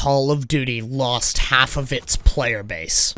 Call of Duty lost half of its player base.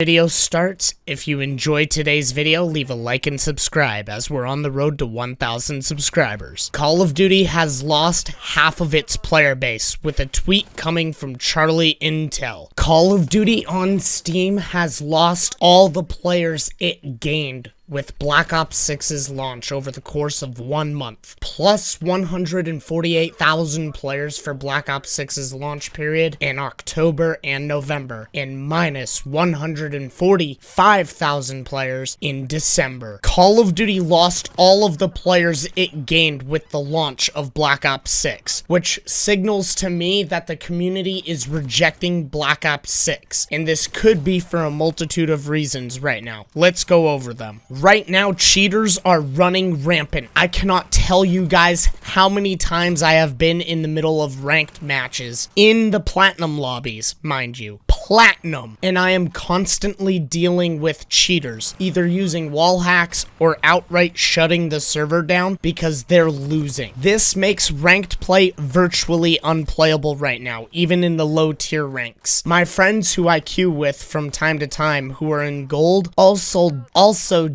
Video starts. If you enjoyed today's video, leave a like and subscribe as we're on the road to 1,000 subscribers. Call of Duty has lost half of its player base, with a tweet coming from Charlie Intel. Call of Duty on Steam has lost all the players it gained with Black Ops 6's launch over the course of 1 month, plus 148,000 players for Black Ops 6's launch period in October and November, and minus 145,000 players in December. Call of Duty lost all of the players it gained with the launch of Black Ops 6, which signals to me that the community is rejecting Black Ops 6, and this could be for a multitude of reasons right now. Let's go over them. Right now, cheaters are running rampant. I cannot tell you guys how many times I have been in the middle of ranked matches, in the platinum lobbies, mind you. Platinum. And I am constantly dealing with cheaters, either using wall hacks or outright shutting the server down because they're losing. This makes ranked play virtually unplayable right now, even in the low tier ranks. My friends who I queue with from time to time who are in gold also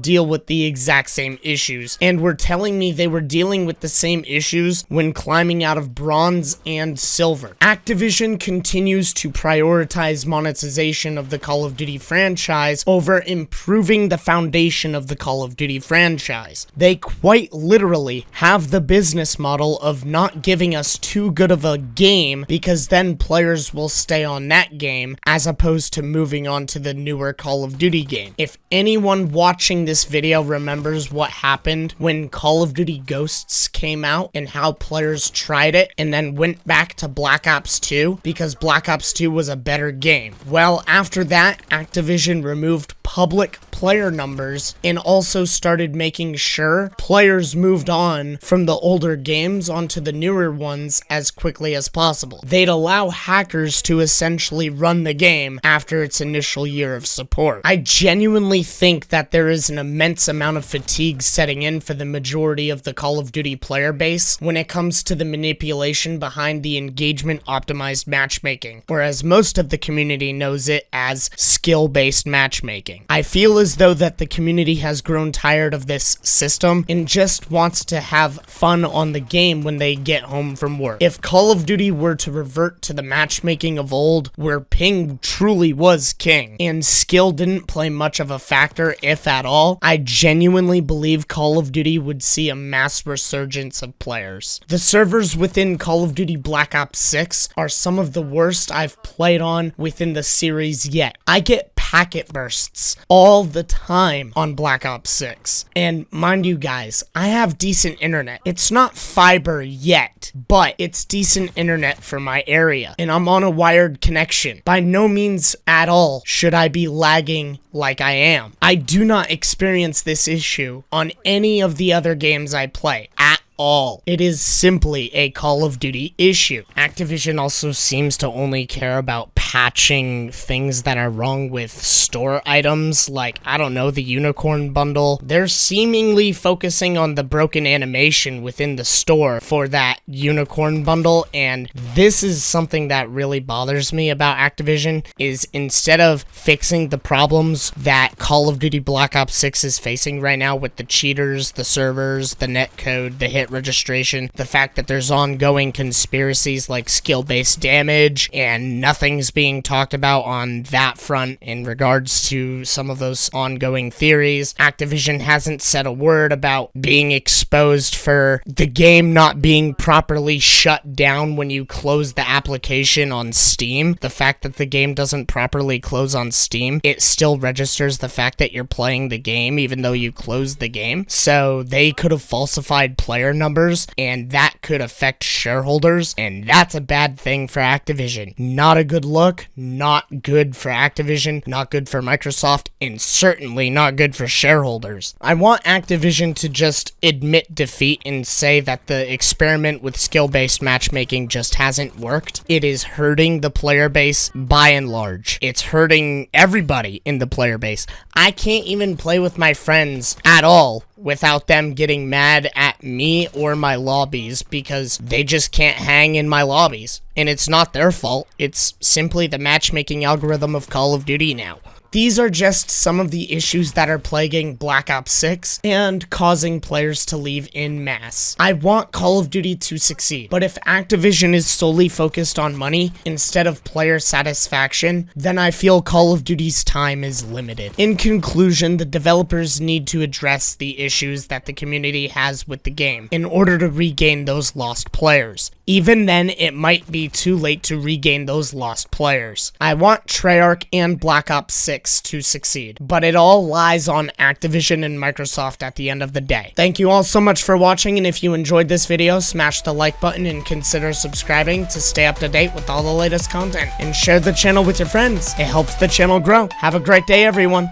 deal with the exact same issues, and were telling me they were dealing with the same issues when climbing out of bronze and silver. Activision continues to prioritize monetization of the Call of Duty franchise over improving the foundation of the Call of Duty franchise. They quite literally have the business model of not giving us too good of a game because then players will stay on that game as opposed to moving on to the newer Call of Duty game. If anyone watching this video remembers what happened when Call of Duty Ghosts came out and how players tried it and then went back to Black Ops 2 because Black Ops 2 was a better game. Well, after that, Activision removed public player numbers and also started making sure players moved on from the older games onto the newer ones as quickly as possible. They'd allow hackers to essentially run the game after its initial year of support. I genuinely think that there is an immense amount of fatigue setting in for the majority of the Call of Duty player base when it comes to the manipulation behind the engagement optimized matchmaking, whereas most of the community knows it as skill-based matchmaking. I feel as though that the community has grown tired of this system and just wants to have fun on the game when they get home from work. If Call of Duty were to revert to the matchmaking of old, where ping truly was king and skill didn't play much of a factor, if at all, I genuinely believe Call of Duty would see a mass resurgence of players. The servers within Call of Duty Black Ops 6 are some of the worst I've played on within the series yet. I get packet bursts all the time on Black Ops 6. And mind you guys, I have decent internet. It's not fiber yet, but it's decent internet for my area, and I'm on a wired connection. By no means at all should I be lagging like I am. I do not experience this issue on any of the other games I play at all. It is simply a Call of Duty issue. Activision also seems to only care about patching things that are wrong with store items, like, I don't know, the unicorn bundle. They're seemingly focusing on the broken animation within the store for that unicorn bundle, and this is something that really bothers me about Activision, is instead of fixing the problems that Call of Duty Black Ops 6 is facing right now with the cheaters, the servers, the netcode, the hit registration, the fact that there's ongoing conspiracies like skill-based damage, and nothing's being talked about on that front in regards to some of those ongoing theories. Activision hasn't said a word about being exposed for the game not being properly shut down when you close the application on Steam. The fact that the game doesn't properly close on Steam, it still registers the fact that you're playing the game even though you closed the game. So they could have falsified player numbers, and that could affect shareholders, and that's a bad thing for Activision. Not a good look. look, not good for Activision, not good for Microsoft, and certainly not good for shareholders. I want Activision to just admit defeat and say that the experiment with skill-based matchmaking just hasn't worked. It is hurting the player base by and large. It's hurting everybody in the player base. I can't even play with my friends at all without them getting mad at me or my lobbies because they just can't hang in my lobbies. And it's not their fault. It's simply the matchmaking algorithm of Call of Duty now. These are just some of the issues that are plaguing Black Ops 6 and causing players to leave en masse. I want Call of Duty to succeed, but if Activision is solely focused on money instead of player satisfaction, then I feel Call of Duty's time is limited. In conclusion, the developers need to address the issues that the community has with the game in order to regain those lost players. Even then, it might be too late to regain those lost players. I want Treyarch and Black Ops 6 to succeed, but it all lies on Activision and Microsoft at the end of the day. Thank you all so much for watching, and if you enjoyed this video, smash the like button and consider subscribing to stay up to date with all the latest content, and share the channel with your friends. It helps the channel grow. Have a great day, everyone.